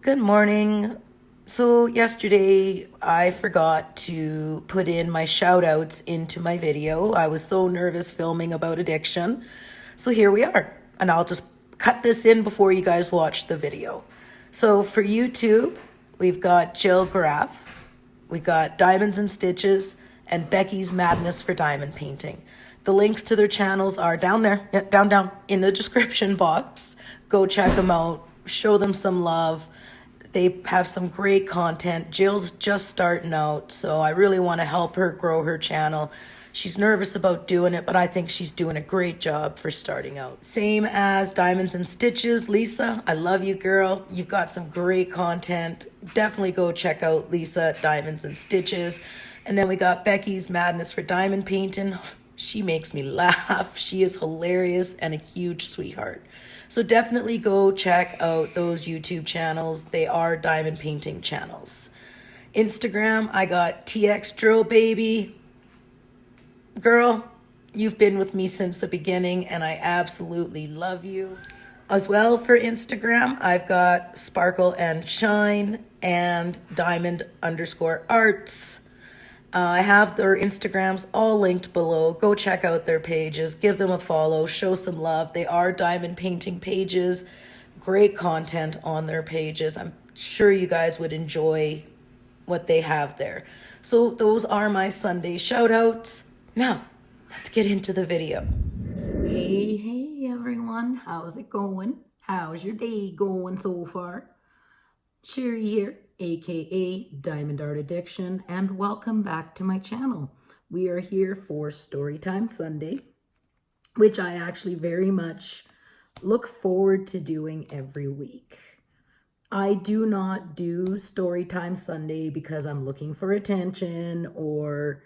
Good morning. So yesterday I forgot to put in my shoutouts into my video. I was so nervous filming about addiction. So here we are. And I'll just cut this in before you guys watch the video. So for YouTube, we've got Jill Graf, we got Diamonds and Stitches, and Becky's Madness for Diamond Painting. The links to their channels are down there, down in the description box. Go check them out, show them some love. They have some great content. Jill's just starting out, so I really want to help her grow her channel. She's nervous about doing it, but I think she's doing a great job for starting out. Same as Diamonds and Stitches, Lisa. I love you, girl. You've got some great content. Definitely go check out Lisa Diamonds and Stitches. And then we got Becky's Madness for Diamond Painting. She makes me laugh. She is hilarious and a huge sweetheart. So definitely go check out those YouTube channels. They are diamond painting channels. Instagram, I got TX Drill Baby. Girl, you've been with me since the beginning and I absolutely love you. As well for Instagram, I've got Sparkle and Shine and Diamond_Arts. I have their Instagrams all linked below. Go check out their pages. Give them a follow. Show some love. They are diamond painting pages. Great content on their pages. I'm sure you guys would enjoy what they have there. So those are my Sunday shout outs. Now, let's get into the video. Hey, everyone. How's it going? How's your day going so far? Sherry here, aka Diamond Art Addiction, and welcome back to my channel. We are here for Storytime Sunday, which I actually very much look forward to doing every week. I do not do Storytime Sunday because I'm looking for attention or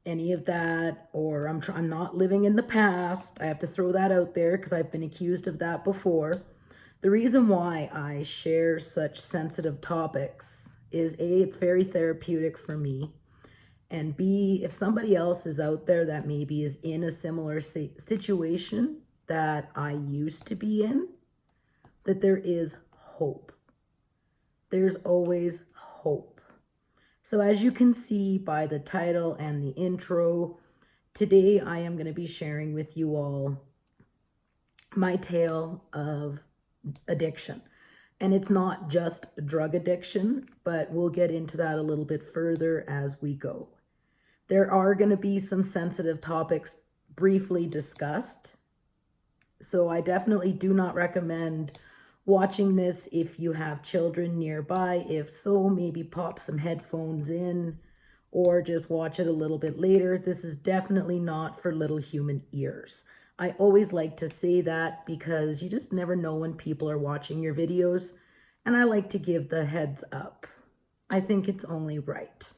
any of that, or I'm not living in the past. I have to throw that out there because I've been accused of that before. The reason why I share such sensitive topics is A, it's very therapeutic for me, and B, if somebody else is out there that maybe is in a similar situation that I used to be in, that there is hope. There's always hope. So as you can see by the title and the intro, today I am going to be sharing with you all my tale of addiction. And it's not just drug addiction, but we'll get into that a little bit further as we go. There are going to be some sensitive topics briefly discussed. So I definitely do not recommend watching this if you have children nearby. If so, maybe pop some headphones in or just watch it a little bit later. This is definitely not for little human ears. I always like to say that because you just never know when people are watching your videos, and I like to give the heads up. I think it's only right.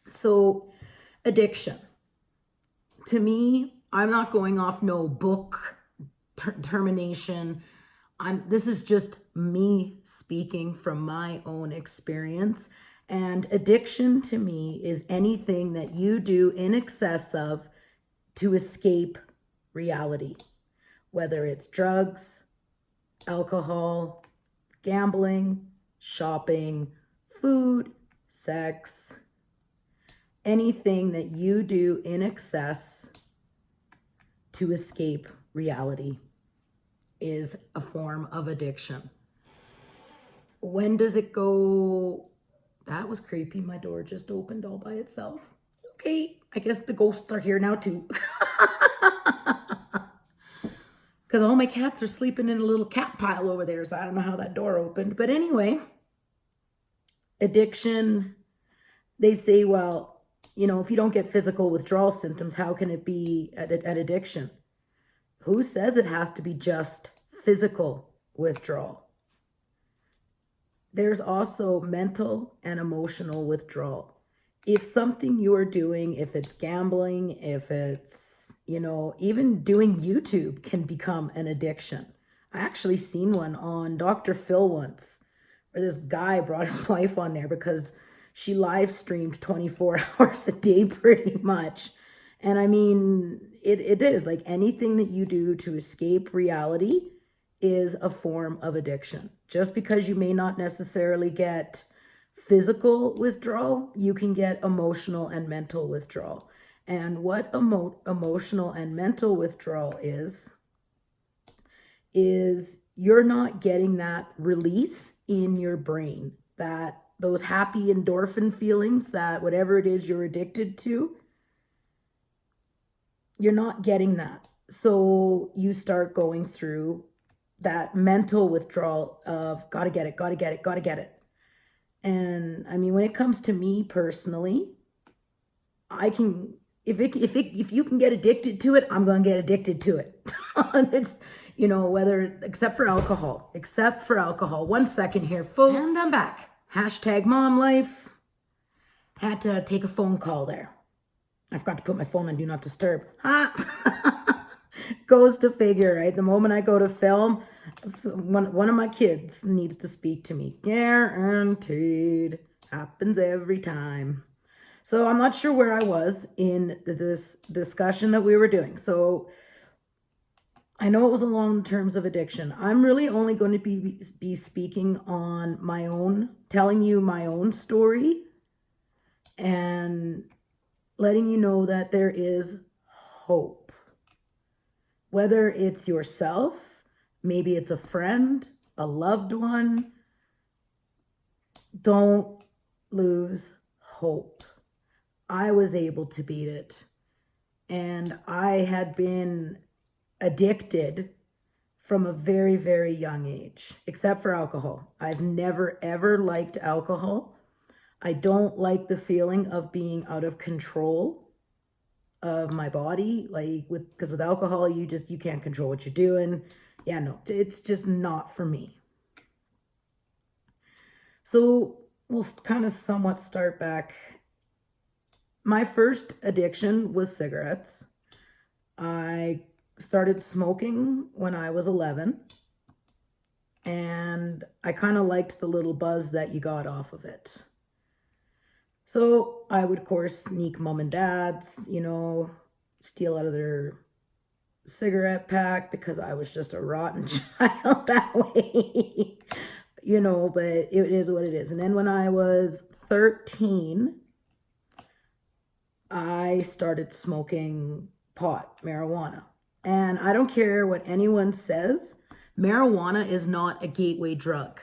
So, addiction. To me, I'm not going off no book termination. This is just me speaking from my own experience. And addiction to me is anything that you do in excess of to escape reality, whether it's drugs, alcohol, gambling, shopping, food, sex, anything that you do in excess to escape reality is a form of addiction. When does it go? That was creepy. My door just opened all by itself. Okay, I guess the ghosts are here now too. Because all my cats are sleeping in a little cat pile over there, so I don't know how that door opened. But anyway, addiction, they say, well, you know, if you don't get physical withdrawal symptoms, how can it be an addiction? Who says it has to be just physical withdrawal? There's also mental and emotional withdrawal. If something you are doing, if it's gambling, if it's, you know, even doing YouTube can become an addiction. I actually seen one on Dr. Phil once, where this guy brought his wife on there because she live streamed 24 hours a day pretty much. And I mean, it is like anything that you do to escape reality is a form of addiction. Just because you may not necessarily get physical withdrawal, you can get emotional and mental withdrawal. And what emotional and mental withdrawal is you're not getting that release in your brain, that those happy endorphin feelings, that whatever it is you're addicted to, you're not getting that. So you start going through that mental withdrawal of gotta get it, gotta get it, gotta get it. And I mean, when it comes to me personally, I can, if you can get addicted to it, I'm going to get addicted to it. It's, except for alcohol. 1 second here, folks. And I'm back. Hashtag mom life. Had to take a phone call there. I forgot to put my phone on do not disturb. Goes to figure, right? The moment I go to film, one of my kids needs to speak to me. Guaranteed. Happens every time. So I'm not sure where I was in this discussion that we were doing. So I know it was along terms of addiction. I'm really only going to be speaking on my own, telling you my own story and letting you know that there is hope. Whether it's yourself, maybe it's a friend, a loved one, don't lose hope. I was able to beat it, and I had been addicted from a very, very young age, except for alcohol. I've never, ever liked alcohol. I don't like the feeling of being out of control of my body, because with alcohol, you can't control what you're doing. Yeah, no, it's just not for me. So we'll kind of somewhat start back. My first addiction was cigarettes. I started smoking when I was 11, and I kind of liked the little buzz that you got off of it. So I would, of course, sneak mom and dad's, steal out of their cigarette pack because I was just a rotten child that way, but it is what it is. And then when I was 13, I started smoking pot, marijuana. And I don't care what anyone says, marijuana is not a gateway drug.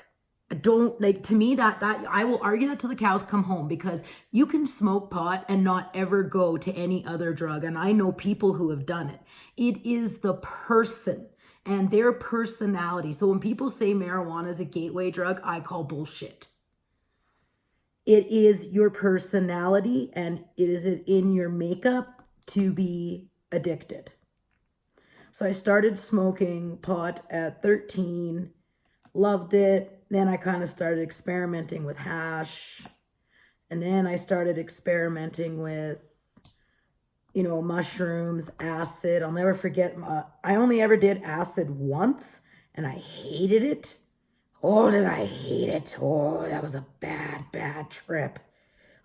To me, that I will argue that till the cows come home, because you can smoke pot and not ever go to any other drug. And I know people who have done it. It is the person and their personality. So when people say marijuana is a gateway drug, I call bullshit. It is your personality, and it is in your makeup to be addicted. So I started smoking pot at 13, loved it. Then I kind of started experimenting with hash. And then I started experimenting with, mushrooms, acid. I'll never forget, I only ever did acid once, and I hated it. Oh, did I hate it? Oh, that was a bad, bad trip.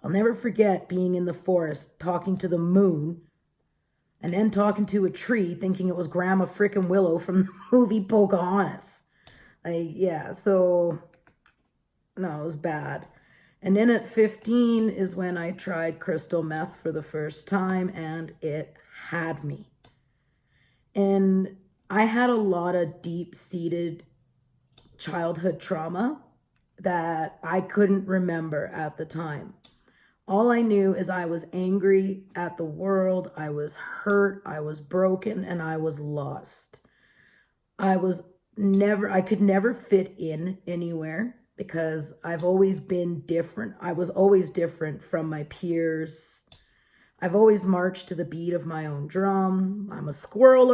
I'll never forget being in the forest, talking to the moon, and then talking to a tree, thinking it was Grandma frickin' Willow from the movie Pocahontas. So, no, it was bad. And then at 15 is when I tried crystal meth for the first time, and it had me. And I had a lot of deep-seated childhood trauma that I couldn't remember at the time. All I knew is I was angry at the world, I was hurt, I was broken, and I was lost. I could never fit in anywhere because I've always been different. I was always different from my peers. I've always marched to the beat of my own drum. I'm a squirrel.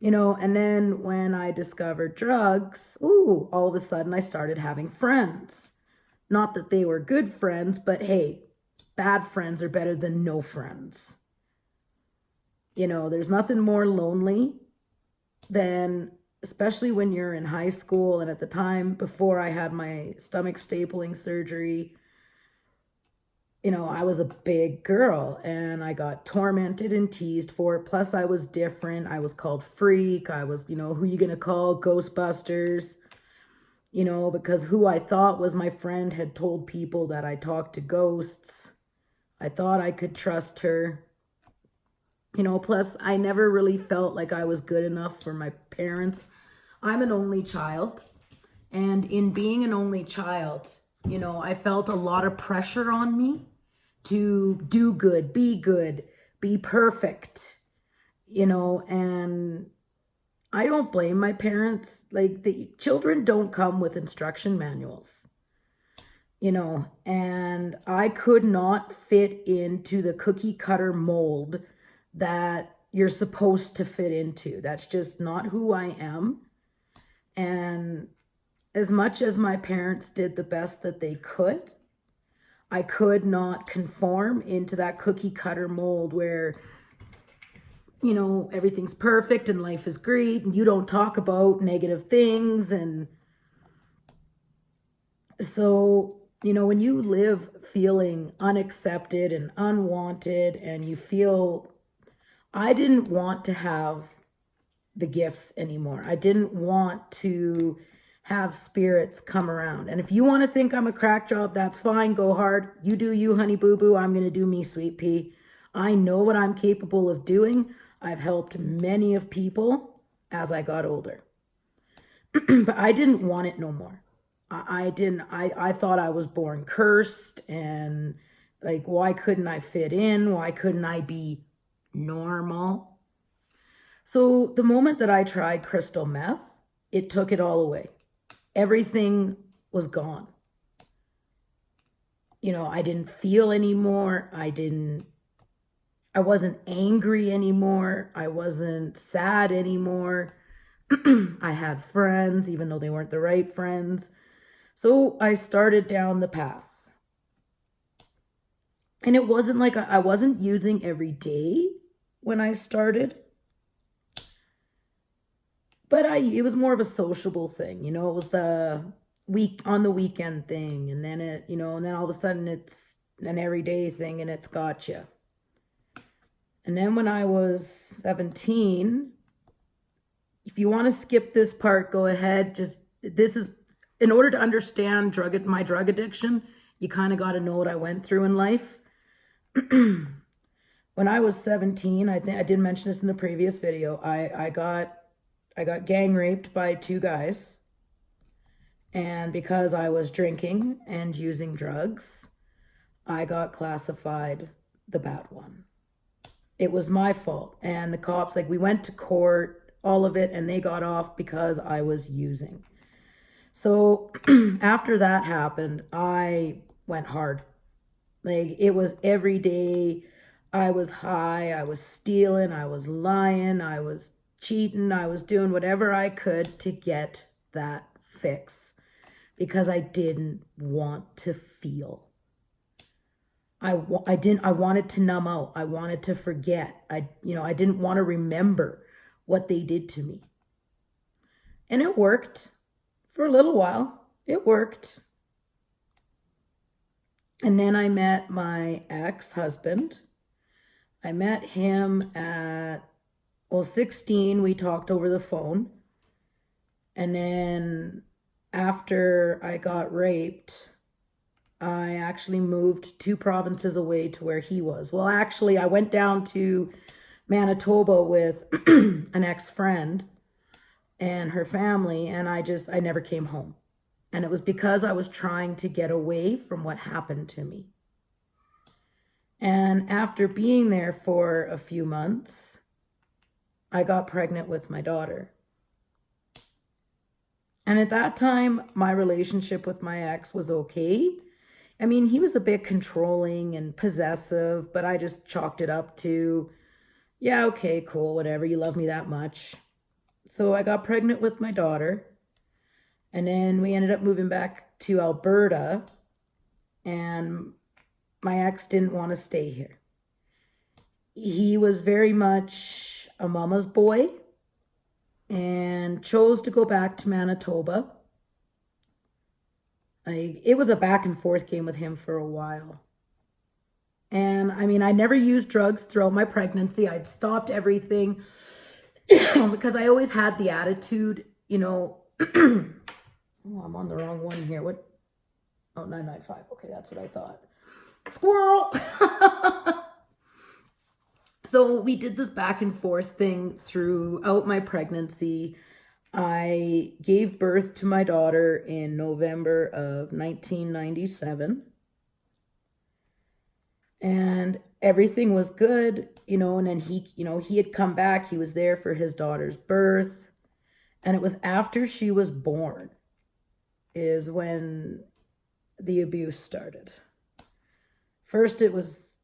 And then when I discovered drugs, all of a sudden I started having friends. Not that they were good friends, but hey, bad friends are better than no friends. There's nothing more lonely than, especially when you're in high school, and at the time before I had my stomach stapling surgery, I was a big girl and I got tormented and teased for it. Plus, I was different. I was called freak. I was, who you gonna call? Ghostbusters. Because who I thought was my friend had told people that I talked to ghosts. I thought I could trust her. Plus, I never really felt like I was good enough for my parents. I'm an only child. And in being an only child, I felt a lot of pressure on me to do good, be perfect, and I don't blame my parents. Like, the children don't come with instruction manuals, and I could not fit into the cookie cutter mold that you're supposed to fit into. That's just not who I am. And as much as my parents did the best that they could, I could not conform into that cookie cutter mold where, everything's perfect and life is great and you don't talk about negative things. And so, when you live feeling unaccepted and unwanted and you feel, I didn't want to have the gifts anymore. I didn't want to have spirits come around. And if you want to think I'm a crack job, that's fine. Go hard. You do you, honey boo boo. I'm going to do me, sweet pea. I know what I'm capable of doing. I've helped many of people as I got older. But I didn't want it no more. I didn't. I thought I was born cursed, and like, why couldn't I fit in? Why couldn't I be normal? So the moment that I tried crystal meth, it took it all away. Everything was gone. I didn't feel anymore. I wasn't angry anymore. I wasn't sad anymore. I had friends, even though they weren't the right friends. So I started down the path. And it wasn't like I wasn't using every day when I started. But it was more of a sociable thing, it was the weekend thing. And then and then all of a sudden it's an everyday thing and it's gotcha. And then when I was 17, if you want to skip this part, go ahead. This is, in order to understand my drug addiction, you kind of got to know what I went through in life. When I was 17, I think I did mention this in the previous video, I got gang raped by 2 guys. And because I was drinking and using drugs, I got classified the bad one. It was my fault. And the cops, we went to court, all of it, and they got off because I was using. So after that happened, I went hard. It was every day. I was high, I was stealing, I was lying, I was cheating, I was doing whatever I could to get that fix because I didn't want to feel. I wanted to numb out. I wanted to forget. I didn't want to remember what they did to me. And it worked for a little while. It worked. And then I met my ex-husband. I met him at 16, we talked over the phone. And then after I got raped, I actually moved 2 provinces away to where he was. Well, actually, I went down to Manitoba with an ex-friend and her family, and I never came home. And it was because I was trying to get away from what happened to me. And after being there for a few months, I got pregnant with my daughter. And at that time, my relationship with my ex was okay. I mean, he was a bit controlling and possessive, but I just chalked it up to, yeah, okay, cool, whatever, you love me that much. So I got pregnant with my daughter, and then we ended up moving back to Alberta, and my ex didn't want to stay here. He was very much a mama's boy and chose to go back to Manitoba. It was a back and forth game with him for a while. And I mean, I never used drugs throughout my pregnancy. I'd stopped everything because I always had the attitude, you know, oh, I'm on the wrong one here. What? Oh, 995. Okay, that's what I thought. Squirrel. So we did this back and forth thing throughout my pregnancy. I gave birth to my daughter in November of 1997. And everything was good, you know, and then he had come back. He was there for his daughter's birth. And it was after she was born is when the abuse started. First, it was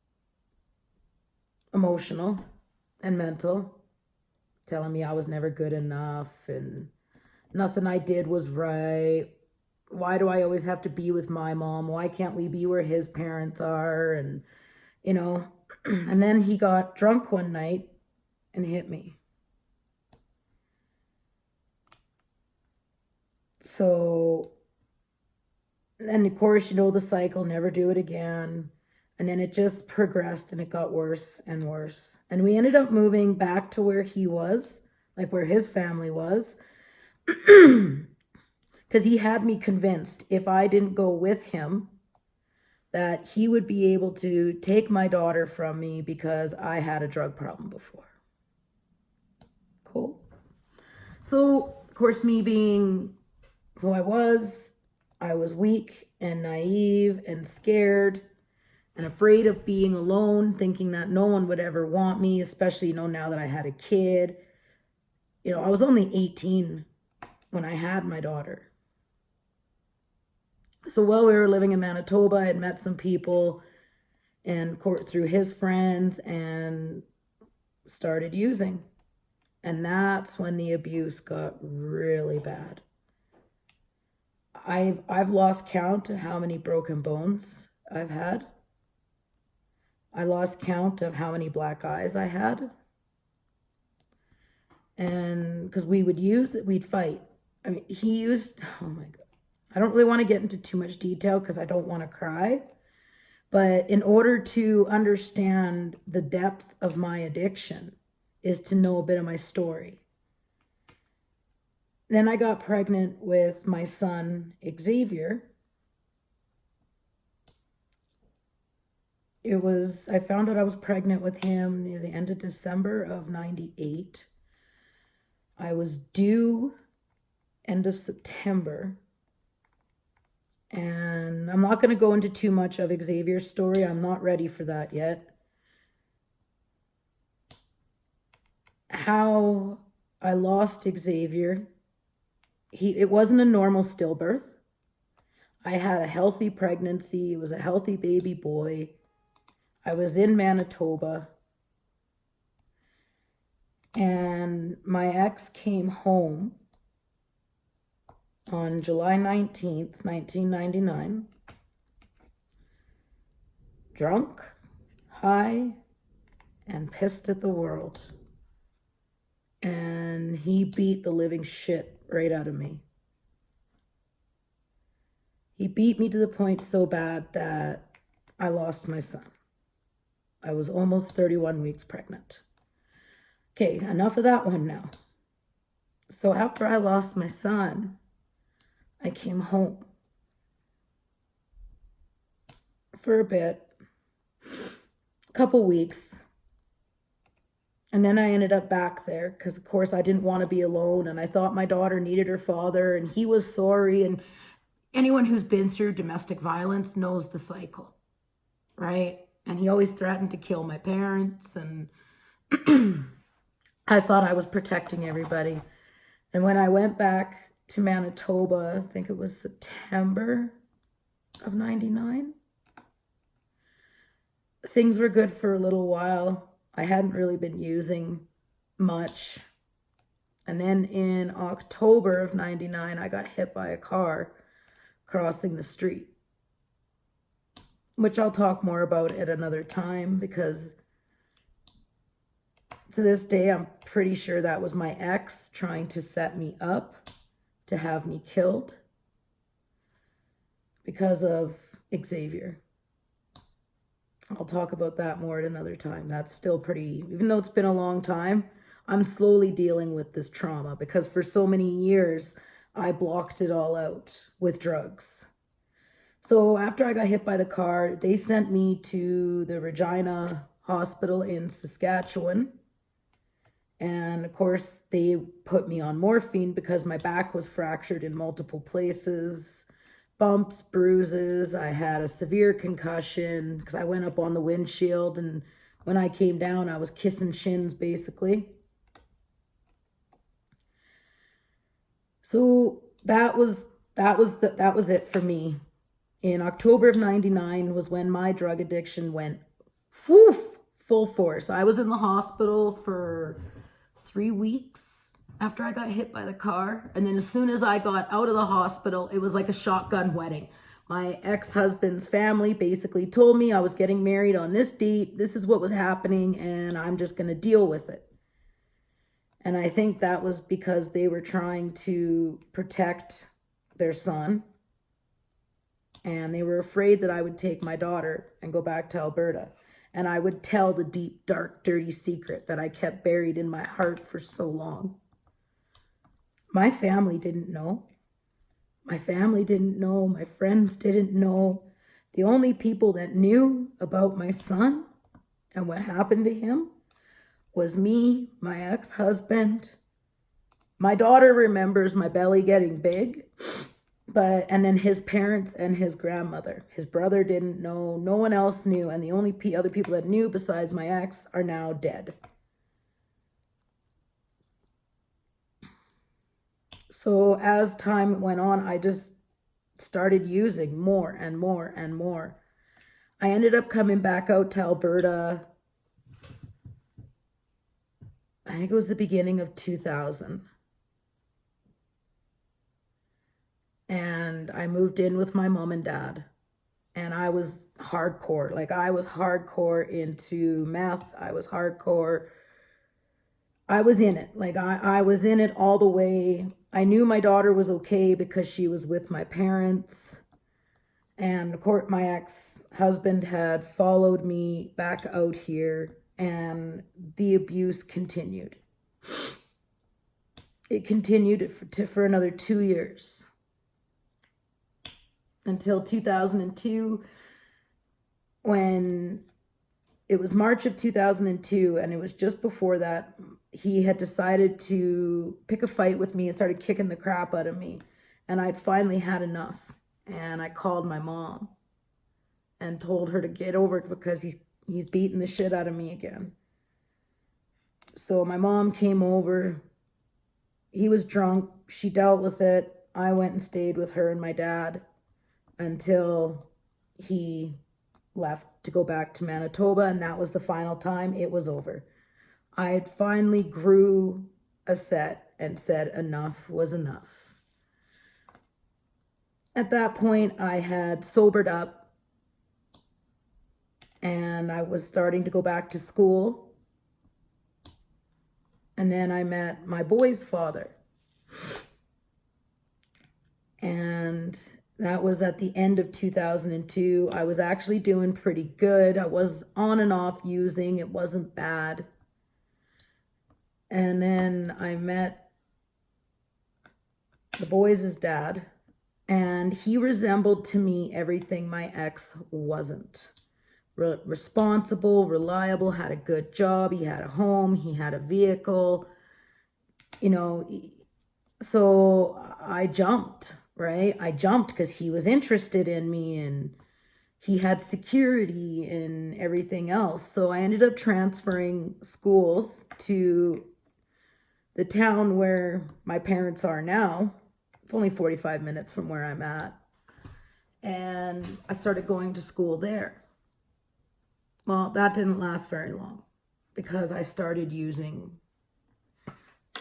emotional and mental, telling me I was never good enough and nothing I did was right. Why do I always have to be with my mom? Why can't we be where his parents are? And, you know, and then he got drunk one night and hit me. So, and of course, you know, the cycle, never do it again. And then it just progressed and it got worse and worse. And we ended up moving back to where he was, like where his family was. Because he had me convinced if I didn't go with him, that he would be able to take my daughter from me because I had a drug problem before. Cool. So, of course, me being who I was weak and naive and scared and afraid of being alone, thinking that no one would ever want me, especially, you know, now that I had a kid. You know, I was only 18 when I had my daughter. So while we were living in Manitoba, I had met some people and through his friends and started using. And that's when the abuse got really bad. I've lost count of how many broken bones I've had. I lost count of how many black eyes I had. And because we'd fight. I mean, he used, oh my God. I don't really want to get into too much detail because I don't want to cry. But in order to understand the depth of my addiction is to know a bit of my story. Then I got pregnant with my son, Xavier. I found out I was pregnant with him near the end of December of 98. I was due end of September. And I'm not going to go into too much of Xavier's story. I'm not ready for that yet. How I lost Xavier. It wasn't a normal stillbirth. I had a healthy pregnancy. It was a healthy baby boy. I was in Manitoba. And my ex came home on July 19th, 1999, drunk, high, and pissed at the world. And he beat the living shit right out of me. He beat me to the point so bad that I lost my son. I was almost 31 weeks pregnant. Okay, enough of that one now. So after I lost my son, I came home for a bit, a couple weeks, and then I ended up back there because, of course, I didn't want to be alone, and I thought my daughter needed her father, and he was sorry, and anyone who's been through domestic violence knows the cycle, right? And he always threatened to kill my parents, and I thought I was protecting everybody. And when I went back to Manitoba, I think it was September of 99. Things were good for a little while. I hadn't really been using much. And then in October of 99, I got hit by a car crossing the street, which I'll talk more about at another time because to this day, I'm pretty sure that was my ex trying to set me up to have me killed because of Xavier. I'll talk about that more at another time. That's still pretty, even though it's been a long time, I'm slowly dealing with this trauma because for so many years, I blocked it all out with drugs. So after I got hit by the car, they sent me to the Regina Hospital in Saskatchewan. And of course, they put me on morphine because my back was fractured in multiple places, bumps, bruises. I had a severe concussion because I went up on the windshield, and when I came down, I was kissing shins basically. So that was it for me. In October of 99 was when my drug addiction went full force. I was in the hospital for 3 weeks after I got hit by the car. And then as soon as I got out of the hospital, it was like a shotgun wedding. My ex-husband's family basically told me I was getting married on this date. This is what was happening, and I'm just going to deal with it. And I think that was because they were trying to protect their son. And they were afraid that I would take my daughter and go back to Alberta. And I would tell the deep, dark, dirty secret that I kept buried in my heart for so long. My family didn't know. My family didn't know. My friends didn't know. The only people that knew about my son and what happened to him was me, my ex-husband. My daughter remembers my belly getting big. And then his parents and his grandmother. His brother didn't know. No one else knew. And the only other people that knew besides my ex are now dead. So as time went on, I just started using more and more and more. I ended up coming back out to Alberta. I think it was the beginning of 2000. And I moved in with my mom and dad, and I was hardcore. Like, I was hardcore into meth. I was hardcore. I was in it. Like, I was in it all the way. I knew my daughter was okay because she was with my parents. And of course, my ex-husband had followed me back out here, and the abuse continued. It continued for another 2 years. Until 2002, when it was March of 2002, and it was just before that, he had decided to pick a fight with me and started kicking the crap out of me. And I'd finally had enough. And I called my mom and told her to get over it because he's beating the shit out of me again. So my mom came over. He was drunk. She dealt with it. I went and stayed with her and my dad until he left to go back to Manitoba, and that was the final time. It was over. I had finally grew a set and said enough was enough. At that point, I had sobered up, and I was starting to go back to school. And then I met my boy's father. And that was at the end of 2002. I was actually doing pretty good. I was on and off using. It wasn't bad. And then I met the boys' dad, and he resembled to me everything my ex wasn't. Responsible, reliable, had a good job. He had a home. He had a vehicle. So I jumped. Right? I jumped because he was interested in me and he had security and everything else. So I ended up transferring schools to the town where my parents are now. It's only 45 minutes from where I'm at. And I started going to school there. Well, that didn't last very long because I started using.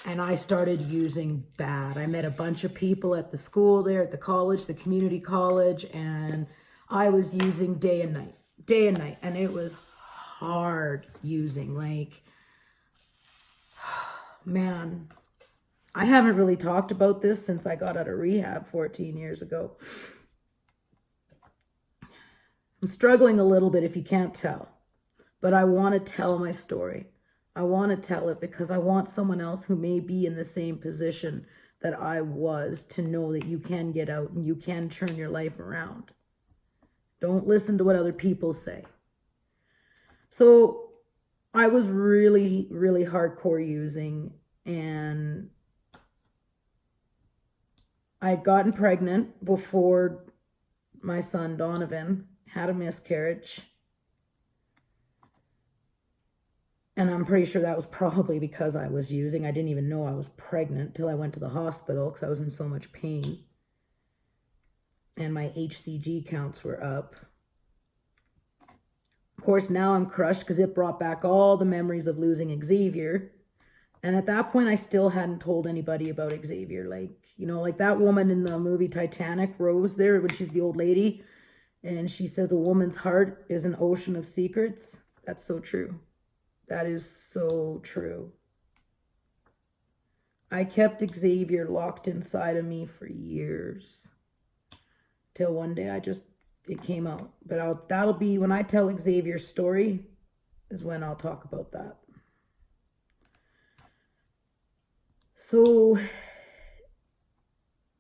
And I started using bad. I met a bunch of people at the school there, at the college, the community college, and I was using day and night. And it was hard using. Like, man, I haven't really talked about this since I got out of rehab 14 years ago. I'm struggling a little bit if you can't tell, but I want to tell my story. I want to tell it because I want someone else who may be in the same position that I was to know that you can get out and you can turn your life around. Don't listen to what other people say. So I was really, really hardcore using, and I'd gotten pregnant before my son Donovan had a miscarriage. And I'm pretty sure that was probably because I was using. I didn't even know I was pregnant till I went to the hospital because I was in so much pain. And my HCG counts were up. Of course, now I'm crushed because it brought back all the memories of losing Xavier. And at that point, I still hadn't told anybody about Xavier. Like, you know, like that woman in the movie Titanic, Rose there, when she's the old lady. And she says a woman's heart is an ocean of secrets. That's so true. That is so true. I kept Xavier locked inside of me for years. Till one day it came out. But that'll be, when I tell Xavier's story, is when I'll talk about that. So,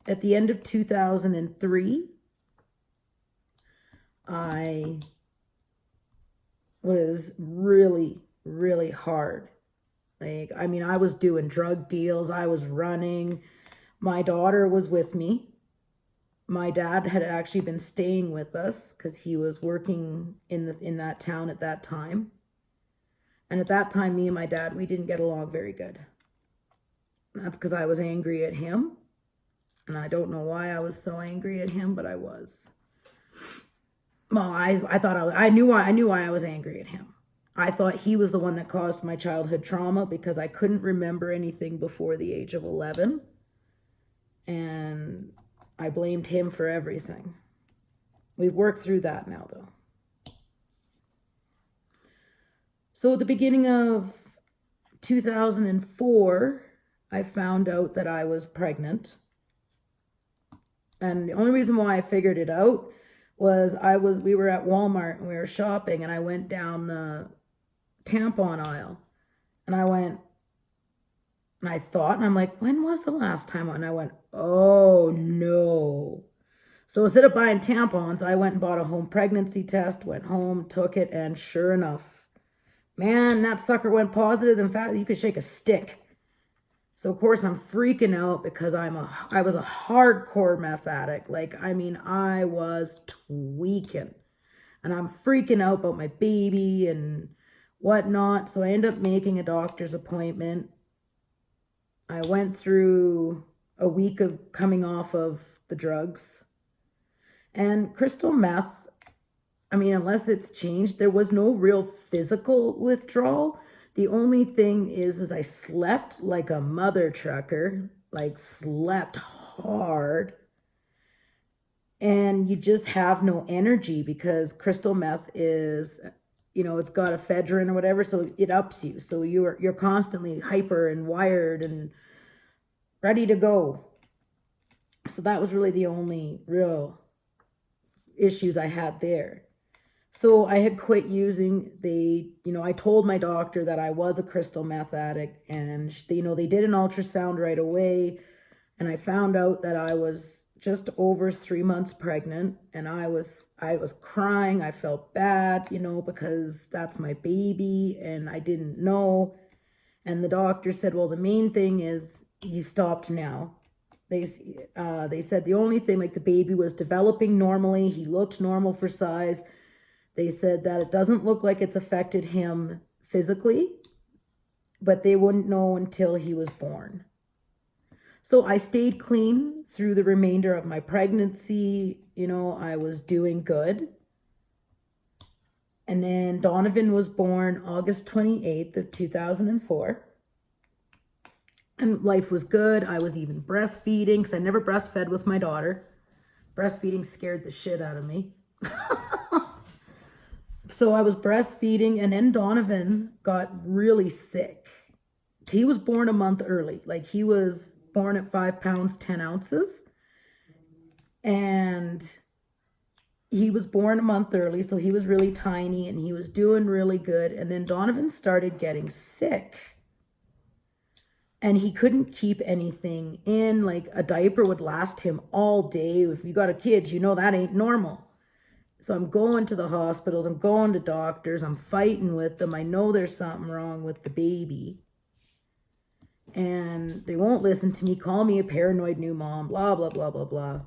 at the end of 2003, I was really, really hard. Like, I mean, I was doing drug deals. I was running. My daughter was with me. My dad had actually been staying with us because he was working in that town at that time. And at that time, me and my dad, we didn't get along very good. That's because I was angry at him. And I don't know why I was so angry at him, but I was. Well, I knew why I was angry at him. I thought he was the one that caused my childhood trauma because I couldn't remember anything before the age of 11. And I blamed him for everything. We've worked through that now, though. So at the beginning of 2004, I found out that I was pregnant. And the only reason why I figured it out was we were at Walmart and we were shopping, and I went down the tampon aisle, and I went, and I thought, and I'm like, when was the last time? And I went, oh no. So instead of buying tampons, I went and bought a home pregnancy test, went home, took it, and sure enough, man, that sucker went positive. In fact, you could shake a stick. So of course I'm freaking out because I was a hardcore meth addict. Like, I mean, I was tweaking, and I'm freaking out about my baby and whatnot. So I ended up making a doctor's appointment. I went through a week of coming off of the drugs, and crystal meth, I mean, unless it's changed, there was no real physical withdrawal. The only thing is I slept like a mother trucker, like slept hard. And you just have no energy because crystal meth is, you know, it's got ephedrine or whatever, so it ups you. So you're constantly hyper and wired and ready to go. So that was really the only real issues I had there. So I had quit using. I told my doctor that I was a crystal meth addict, and they did an ultrasound right away, and I found out that I was just over 3 months pregnant, and I was crying. I felt bad, because that's my baby, and I didn't know. And the doctor said, well, the main thing is you stopped now. They said the only thing, like, the baby was developing normally. He looked normal for size. They said that it doesn't look like it's affected him physically, but they wouldn't know until he was born. So I stayed clean through the remainder of my pregnancy. I was doing good. And then Donovan was born August 28th of 2004. And life was good. I was even breastfeeding because I never breastfed with my daughter. Breastfeeding scared the shit out of me. So I was breastfeeding, and then Donovan got really sick. He was born a month early. Like, he was born at 5 pounds, 10 ounces. And he was born a month early, so he was really tiny and he was doing really good. And then Donovan started getting sick and he couldn't keep anything in. Like a diaper would last him all day. If you got a kid, you know that ain't normal. So I'm going to the hospitals, I'm going to doctors, I'm fighting with them. I know there's something wrong with the baby. And they won't listen to me, call me a paranoid new mom, blah, blah, blah, blah, blah.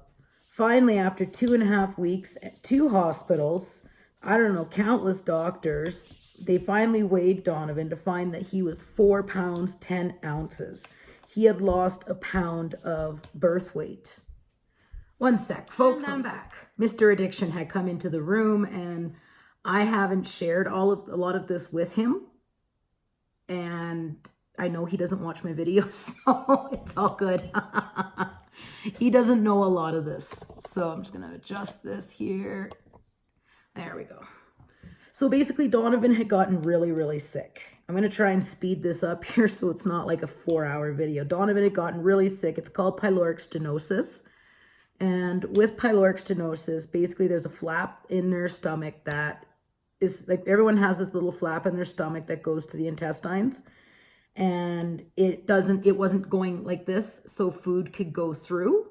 Finally, after 2.5 weeks at 2 hospitals, I don't know, countless doctors, they finally weighed Donovan to find that he was 4 pounds, 10 ounces. He had lost a pound of birth weight. One sec, folks, I'm back. Mr. Addiction had come into the room and I haven't shared a lot of this with him. And I know he doesn't watch my videos, so it's all good. He doesn't know a lot of this. So I'm just going to adjust this here. There we go. So basically Donovan had gotten really, really sick. I'm going to try and speed this up here so it's not like a 4-hour video. Donovan had gotten really sick. It's called pyloric stenosis. And with pyloric stenosis, basically there's a flap in their stomach that is like, everyone has this little flap in their stomach that goes to the intestines. And it wasn't going like this, so food could go through.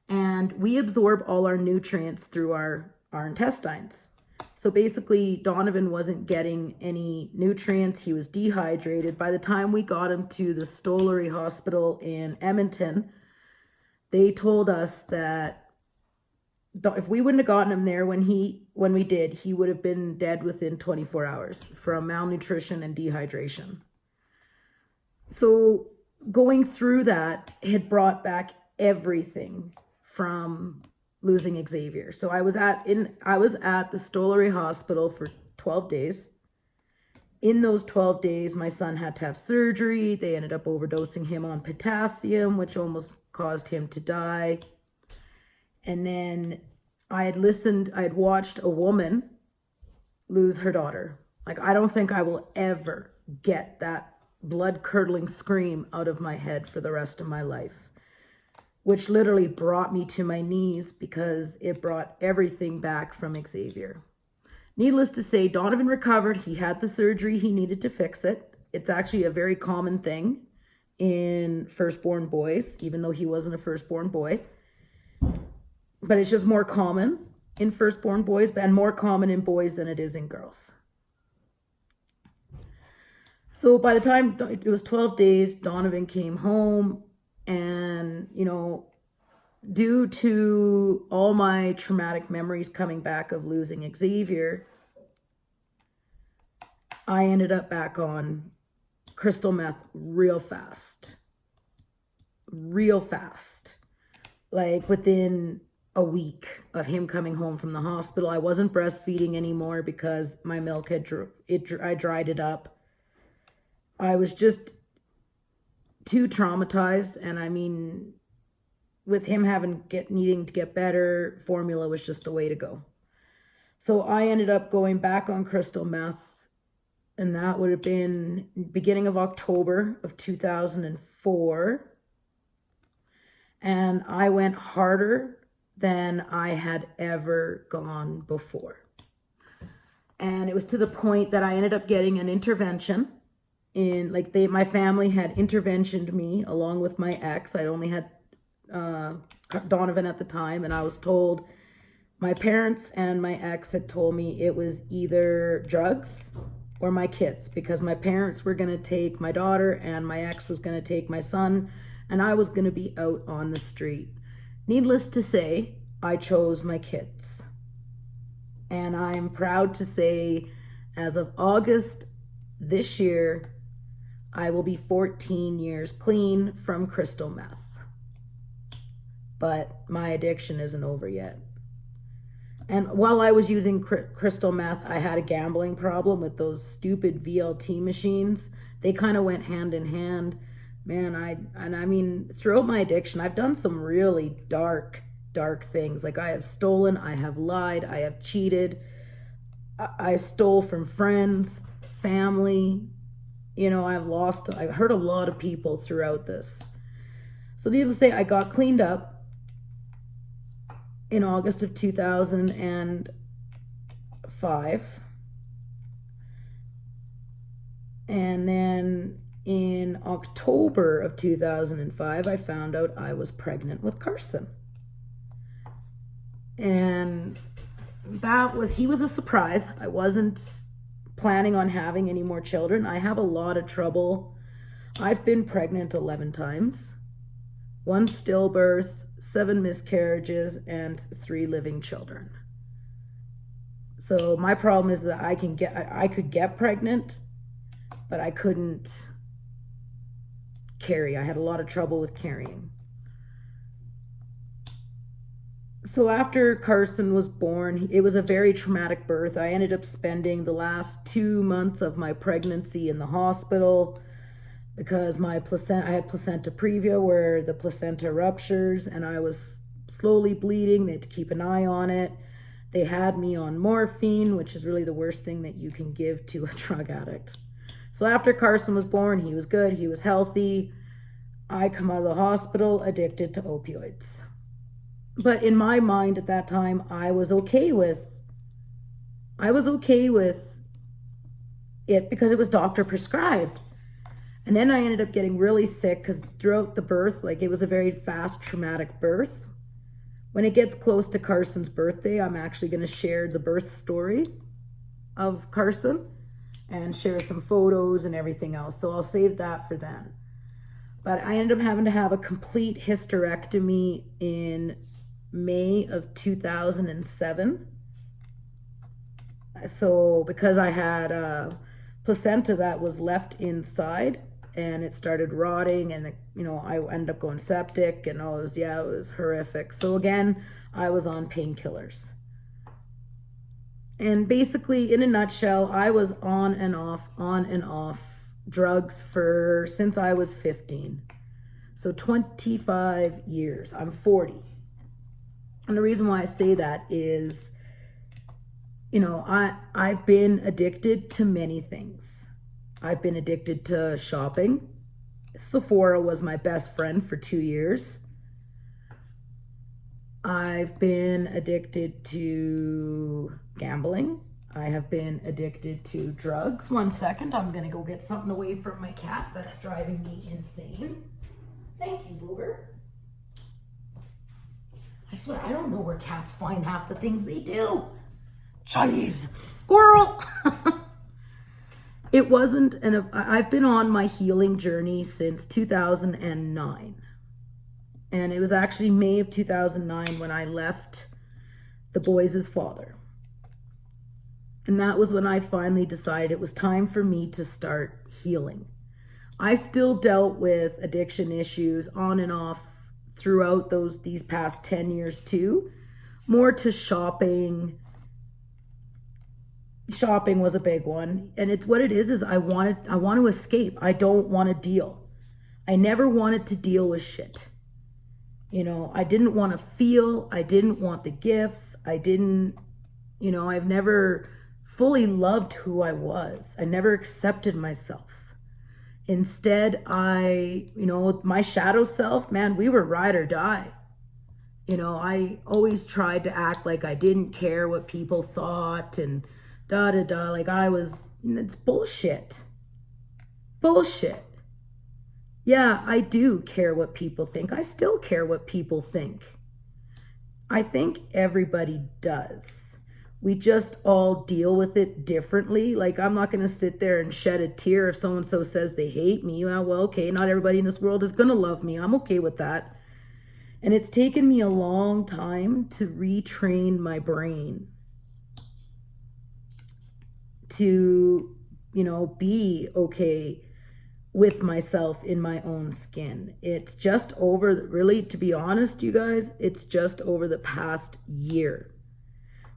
And we absorb all our nutrients through our intestines. So basically, Donovan wasn't getting any nutrients. He was dehydrated. By the time we got him to the Stollery Hospital in Edmonton, they told us that if we wouldn't have gotten him there when we did, he would have been dead within 24 hours from malnutrition and dehydration. So going through that had brought back everything from losing Xavier. So I was at the Stollery Hospital for 12 days. In those 12 days, my son had to have surgery. They ended up overdosing him on potassium, which almost caused him to die. And then I had watched a woman lose her daughter. Like, I don't think I will ever get that blood-curdling scream out of my head for the rest of my life, which literally brought me to my knees because it brought everything back from Xavier. Needless to say, Donovan recovered. He had the surgery he needed to fix it. It's actually a very common thing in firstborn boys, even though he wasn't a firstborn boy. But it's just more common in firstborn boys and more common in boys than it is in girls. So by the time it was 12 days, Donovan came home and, due to all my traumatic memories coming back of losing Xavier, I ended up back on crystal meth real fast. Like within a week of him coming home from the hospital. I wasn't breastfeeding anymore because my milk I dried it up. I was just too traumatized, and I mean, with him needing to get better, formula was just the way to go. So I ended up going back on crystal meth, and that would have been beginning of October of 2004. And I went harder than I had ever gone before. And it was to the point that I ended up getting an intervention. My family had interventioned me along with my ex. I only had Donovan at the time, and I was told, my parents and my ex had told me it was either drugs or my kids, because my parents were going to take my daughter and my ex was going to take my son, and I was going to be out on the street. Needless to say, I chose my kids. And I'm proud to say, as of August this year, I will be 14 years clean from crystal meth. But my addiction isn't over yet. And while I was using crystal meth, I had a gambling problem with those stupid VLT machines. They kind of went hand in hand. Man, I mean, throughout my addiction, I've done some really dark things. Like, I have stolen, I have lied, I have cheated. I stole from friends, family. I've hurt a lot of people throughout this. So needless to say, I got cleaned up in August of 2005. And then in October of 2005, I found out I was pregnant with Carson. And he was a surprise. I wasn't planning on having any more children. I have a lot of trouble. I've been pregnant 11 times, 1 stillbirth, 7 miscarriages, and 3 living children. So my problem is that I could get pregnant, but I couldn't carry. I had a lot of trouble with carrying. So after Carson was born, it was a very traumatic birth. I ended up spending the last 2 months of my pregnancy in the hospital because I had placenta previa where the placenta ruptures and I was slowly bleeding. They had to keep an eye on it. They had me on morphine, which is really the worst thing that you can give to a drug addict. So after Carson was born, he was good, he was healthy. I come out of the hospital addicted to opioids. But in my mind at that time, I was okay with it because it was doctor prescribed. And then I ended up getting really sick because throughout the birth, like it was a very fast, traumatic birth. When it gets close to Carson's birthday, I'm actually going to share the birth story of Carson and share some photos and everything else. So I'll save that for then. But I ended up having to have a complete hysterectomy in May of 2007. So because I had a placenta that was left inside and it started rotting and I ended up going septic and it was horrific. So again, I was on painkillers. And basically, in a nutshell, I was on and off drugs since I was 15. So 25 years. I'm 40. And the reason why I say that is, I've been addicted to many things. I've been addicted to shopping. Sephora was my best friend for 2 years. I've been addicted to gambling. I have been addicted to drugs. 1 second, I'm gonna go get something away from my cat that's driving me insane. Thank you, Boober. I swear, I don't know where cats find half the things they do. Jeez, squirrel. I've been on my healing journey since 2009. And it was actually May of 2009 when I left the boys' father. And that was when I finally decided it was time for me to start healing. I still dealt with addiction issues on and off throughout these past 10 years too. More to shopping. Shopping was a big one. And it's what it is I want to escape. I don't want to deal. I never wanted to deal with shit. I didn't want to feel, I didn't want the gifts, I've never fully loved who I was. I never accepted myself. Instead, my shadow self, man, we were ride or die. I always tried to act like I didn't care what people thought and like it's bullshit. Bullshit. Yeah, I do care what people think. I still care what people think. I think everybody does. We just all deal with it differently. Like, I'm not going to sit there and shed a tear if so-and-so says they hate me. Well, okay, not everybody in this world is going to love me. I'm okay with that. And it's taken me a long time to retrain my brain to, be okay with myself in my own skin. It's just really, to be honest, you guys, it's just over the past year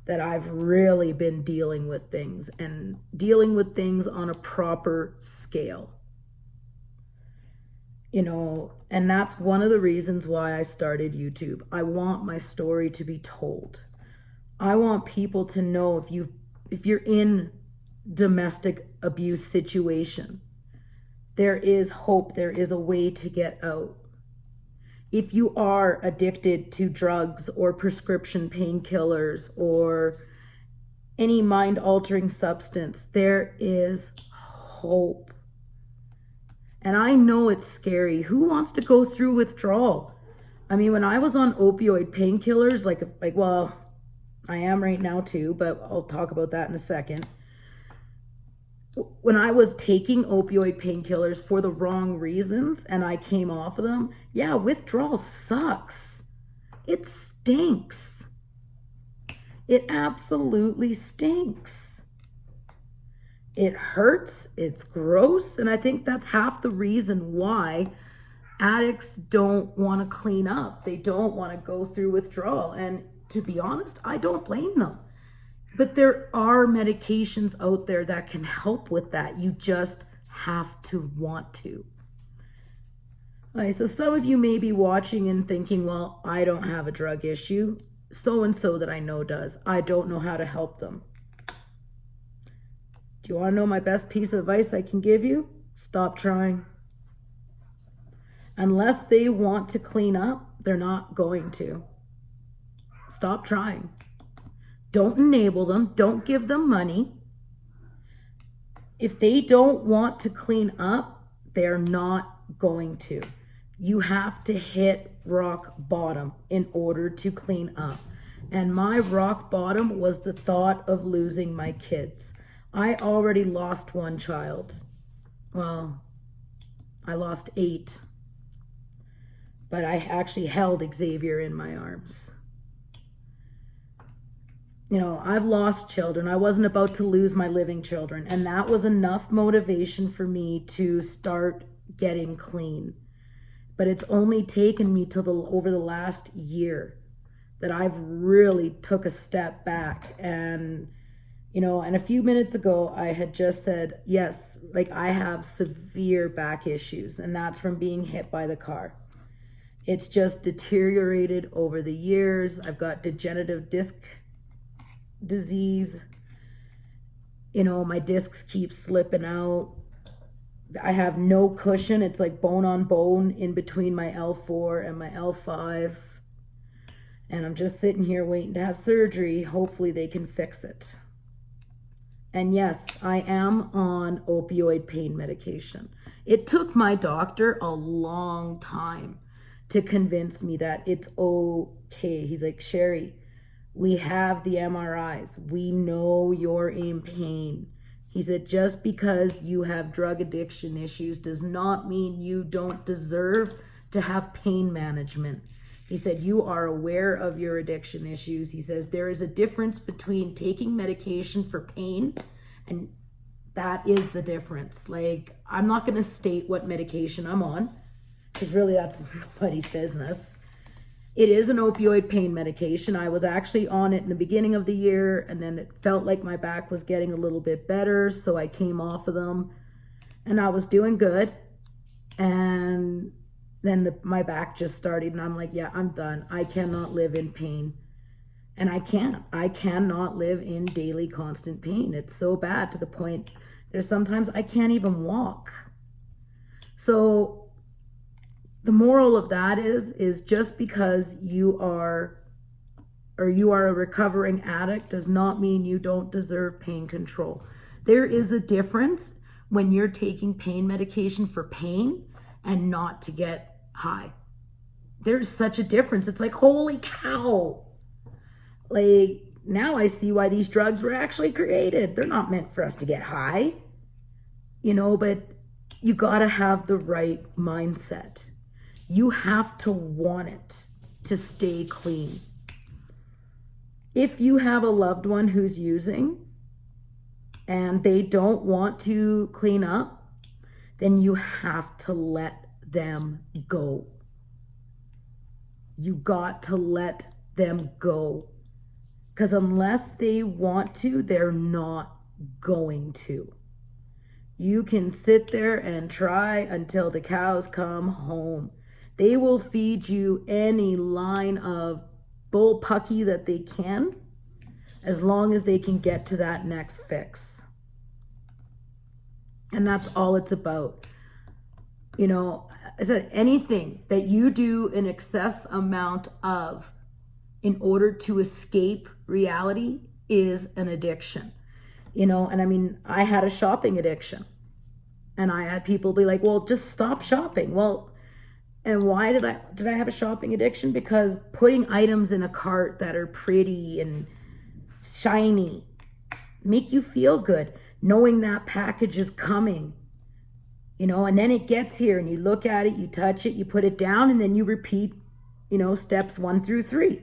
that I've really been dealing with things on a proper scale. And that's one of the reasons why I started YouTube. I want my story to be told. I want people to know if you're in domestic abuse situation, there is hope. There is a way to get out. If you are addicted to drugs or prescription painkillers or any mind-altering substance, there is hope. And I know it's scary. Who wants to go through withdrawal? I mean, when I was on opioid painkillers, well, I am right now too, but I'll talk about that in a second. When I was taking opioid painkillers for the wrong reasons and I came off of them, yeah, withdrawal sucks. It stinks. It absolutely stinks. It hurts, it's gross, and I think that's half the reason why addicts don't want to clean up. They don't want to go through withdrawal. And to be honest, I don't blame them. But there are medications out there that can help with that. You just have to want to. All right, so some of you may be watching and thinking, well, I don't have a drug issue. So-and-so that I know does. I don't know how to help them. Do you want to know my best piece of advice I can give you? Stop trying. Unless they want to clean up, they're not going to. Stop trying. Don't enable them. Don't give them money. If they don't want to clean up, they're not going to. You have to hit rock bottom in order to clean up. And my rock bottom was the thought of losing my kids. I already lost one child. Well, I lost 8. But I actually held Xavier in my arms. You know, I've lost children. I wasn't about to lose my living children. And that was enough motivation for me to start getting clean. But it's only taken me till over the last year that I've really took a step back. And, you know, and a few minutes ago, I had just said, yes, like I have severe back issues. And that's from being hit by the car. It's just deteriorated over the years. I've got degenerative disc disease. You know, my discs keep slipping out. I have no cushion. It's like bone on bone in between my L4 and my L5. And I'm just sitting here waiting to have surgery. Hopefully they can fix it. And yes, I am on opioid pain medication. It took my doctor a long time to convince me that it's okay. He's like, Sherry, we have the MRIs. We know you're in pain. He said, just because you have drug addiction issues does not mean you don't deserve to have pain management. He said, you are aware of your addiction issues. He says, there is a difference between taking medication for pain, and that is the difference. Like, I'm not going to state what medication I'm on, because really that's nobody's business. It is an opioid pain medication. I was actually on it in the beginning of the year, and then it felt like my back was getting a little bit better, so I came off of them, and I was doing good. And then my back just started, and I'm like, yeah, I'm done. I cannot live in pain. And I can't. I cannot live in daily constant pain. It's so bad to the point there's sometimes I can't even walk. So the moral of that is just because you are a recovering addict does not mean you don't deserve pain control. There is a difference when you're taking pain medication for pain and not to get high. There's such a difference. It's like, holy cow. Like, now I see why these drugs were actually created. They're not meant for us to get high, you know, but you got to have the right mindset. You have to want it to stay clean. If you have a loved one who's using and they don't want to clean up, then you have to let them go. You got to let them go. Because unless they want to, they're not going to. You can sit there and try until the cows come home. They will feed you any line of bullpucky that they can, as long as they can get to that next fix. And that's all it's about. You know, I said, anything that you do an excess amount of in order to escape reality is an addiction, and I mean, I had a shopping addiction, and I had people be like, well, just stop shopping. Well, and why did I have a shopping addiction? Because putting items in a cart that are pretty and shiny make you feel good, knowing that package is coming, and then it gets here and you look at it, you touch it, you put it down, and then you repeat, steps 1 through 3.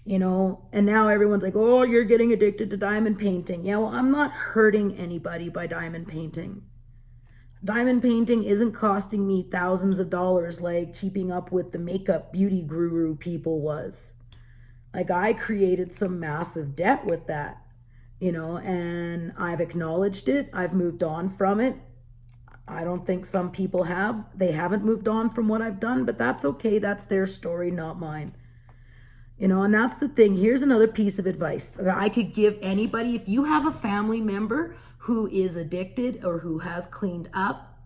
And now everyone's like, oh, you're getting addicted to diamond painting. Yeah, well, I'm not hurting anybody by diamond painting. Diamond painting isn't costing me thousands of dollars like keeping up with the makeup beauty guru people was. Like, I created some massive debt with that, and I've acknowledged it. I've moved on from it. I don't think some people have. They haven't moved on from what I've done, but that's okay. That's their story, not mine. And that's the thing. Here's another piece of advice that I could give anybody. If you have a family member who is addicted or who has cleaned up,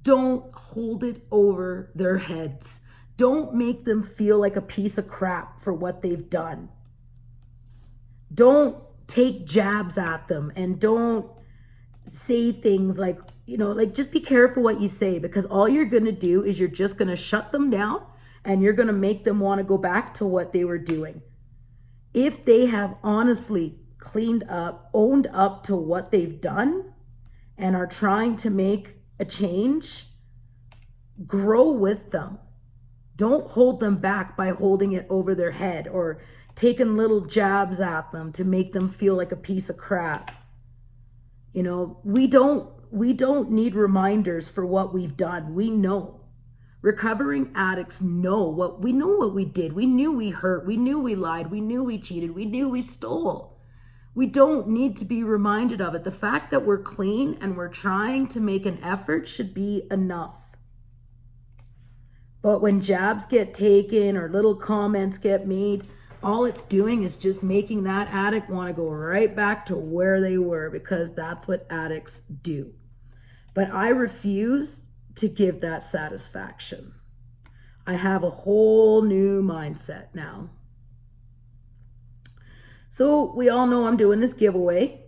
don't hold it over their heads. Don't make them feel like a piece of crap for what they've done. Don't take jabs at them, and don't say things like, just be careful what you say, because all you're going to do is you're just going to shut them down, and you're going to make them want to go back to what they were doing. If they have honestly cleaned up, owned up to what they've done, and are trying to make a change, grow with them. Don't hold them back by holding it over their head or taking little jabs at them to make them feel like a piece of crap. We don't need reminders for what we've done. We know. Recovering addicts know what we did. We knew we hurt. We knew we lied. We knew we cheated. We knew we stole. We don't need to be reminded of it. The fact that we're clean and we're trying to make an effort should be enough. But when jabs get taken or little comments get made, all it's doing is just making that addict want to go right back to where they were, because that's what addicts do. But I refuse to give that satisfaction. I have a whole new mindset now. So we all know I'm doing this giveaway,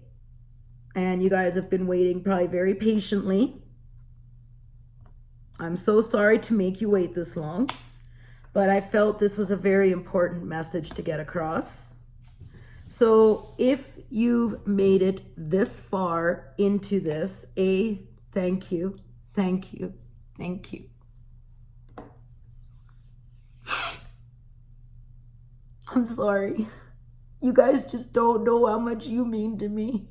and you guys have been waiting probably very patiently. I'm so sorry to make you wait this long, but I felt this was a very important message to get across. So if you've made it this far into this, thank you, thank you, thank you. I'm sorry. You guys just don't know how much you mean to me.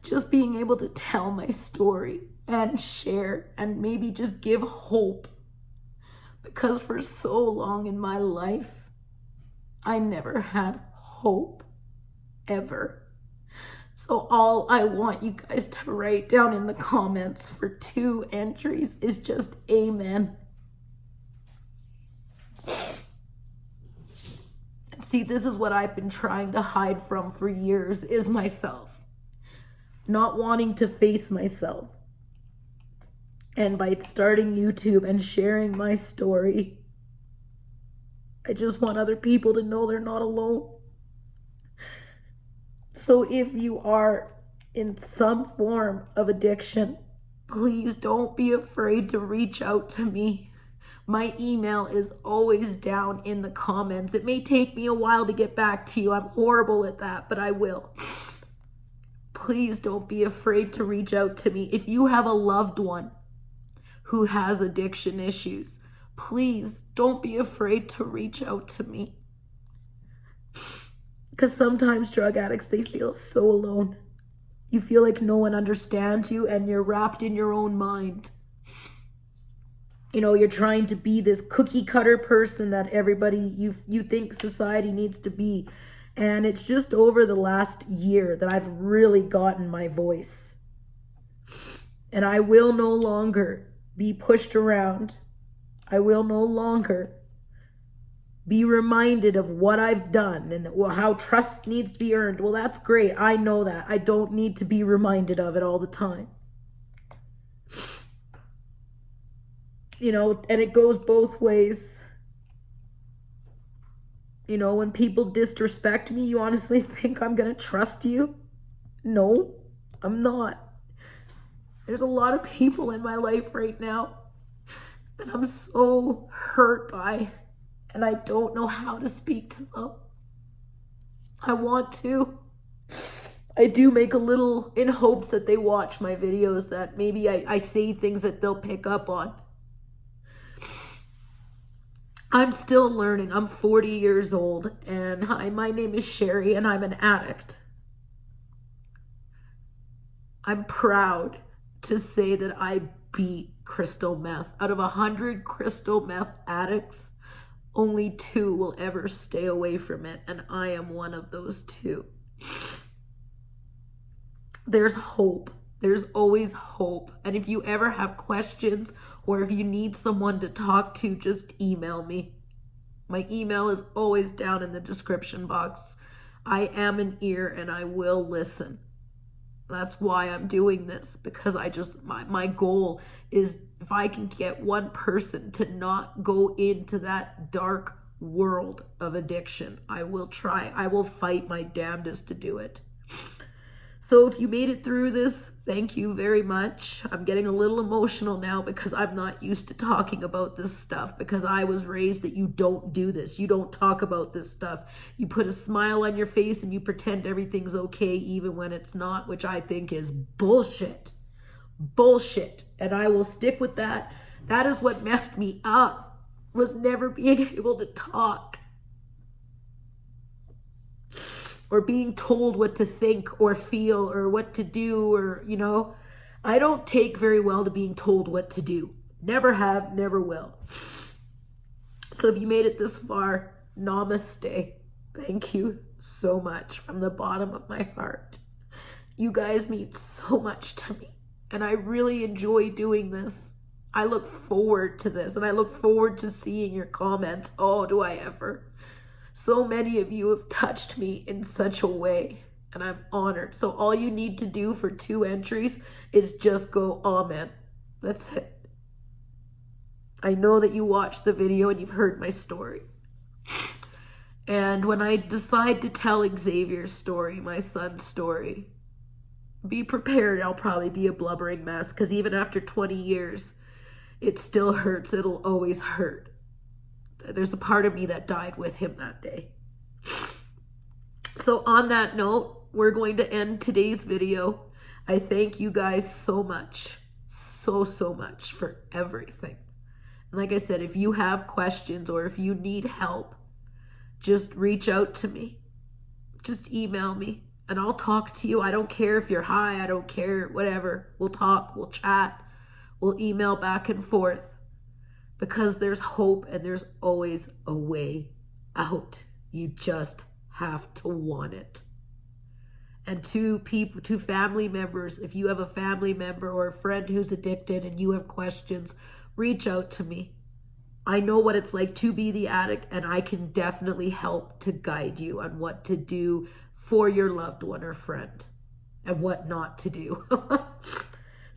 Just being able to tell my story and share and maybe just give hope. Because for so long in my life, I never had hope, ever. So all I want you guys to write down in the comments for 2 entries is just amen. See, this is what I've been trying to hide from for years, is myself. Not wanting to face myself. And by starting YouTube and sharing my story, I just want other people to know they're not alone. So if you are in some form of addiction, please don't be afraid to reach out to me. My email is always down in the comments. It may take me a while to get back to you. I'm horrible at that, but I will. Please don't be afraid to reach out to me. If you have a loved one who has addiction issues, please don't be afraid to reach out to me. Because sometimes drug addicts, they feel so alone. You feel like no one understands you and you're wrapped in your own mind. You're trying to be this cookie cutter person that everybody, you think society needs to be. And it's just over the last year that I've really gotten my voice. And I will no longer be pushed around. I will no longer be reminded of what I've done and how trust needs to be earned. Well, that's great. I know that. I don't need to be reminded of it all the time. you know, and it goes both ways. You know, when people disrespect me, you honestly think I'm going to trust you? No, I'm not. There's a lot of people in my life right now that I'm so hurt by, and I don't know how to speak to them. I want to. I do make a little in hopes that they watch my videos, that maybe I say things that they'll pick up on. I'm still learning. I'm 40 years old, and hi, my name is Sherry, and I'm an addict. I'm proud to say that I beat crystal meth. Out of 100 crystal meth addicts, only 2 will ever stay away from it, and I am one of those 2. There's hope. There's always hope. And if you ever have questions or if you need someone to talk to, just email me. My email is always down in the description box. I am an ear and I will listen. That's why I'm doing this, because my goal is, if I can get one person to not go into that dark world of addiction, I will try. I will fight my damnedest to do it. So if you made it through this, thank you very much. I'm getting a little emotional now because I'm not used to talking about this stuff, because I was raised that you don't do this. You don't talk about this stuff. You put a smile on your face and you pretend everything's okay even when it's not, which I think is bullshit. Bullshit. And I will stick with that. That is what messed me up, was never being able to talk, or being told what to think or feel or what to do, or, you know, I don't take very well to being told what to do. Never have, never will. So if you made it this far, namaste. Thank you so much from the bottom of my heart. You guys mean so much to me, and I really enjoy doing this. I look forward to this, and I look forward to seeing your comments. Oh, do I ever. So many of you have touched me in such a way, and I'm honored. So all you need to do for 2 entries is just go, amen. That's it. I know that you watched the video and you've heard my story. And when I decide to tell Xavier's story, my son's story, be prepared. I'll probably be a blubbering mess, because even after 20 years, it still hurts. It'll always hurt. There's a part of me that died with him that day. So on that note, we're going to end today's video. I thank you guys so much, so much for everything. And like I said, if you have questions or if you need help, just reach out to me. Just email me and I'll talk to you. I don't care if you're high. I don't care, whatever. We'll talk, we'll chat, we'll email back and forth. Because there's hope and there's always a way out. You just have to want it. And to family members, if you have a family member or a friend who's addicted and you have questions, reach out to me. I know what it's like to be the addict, and I can definitely help to guide you on what to do for your loved one or friend and what not to do.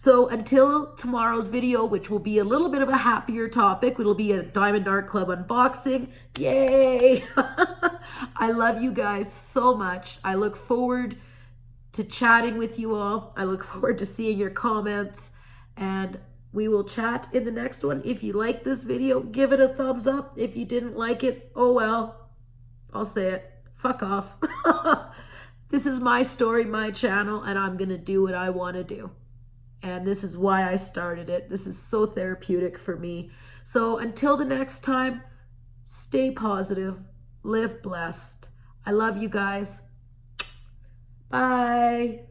So until tomorrow's video, which will be a little bit of a happier topic, it'll be a Diamond Art Club unboxing. Yay! I love you guys so much. I look forward to chatting with you all. I look forward to seeing your comments, and we will chat in the next one. If you like this video, give it a thumbs up. If you didn't like it, oh well. I'll say it. Fuck off. This is my story, my channel, and I'm going to do what I want to do. And this is why I started it. This is so therapeutic for me. So until the next time, stay positive, live blessed. I love you guys. Bye.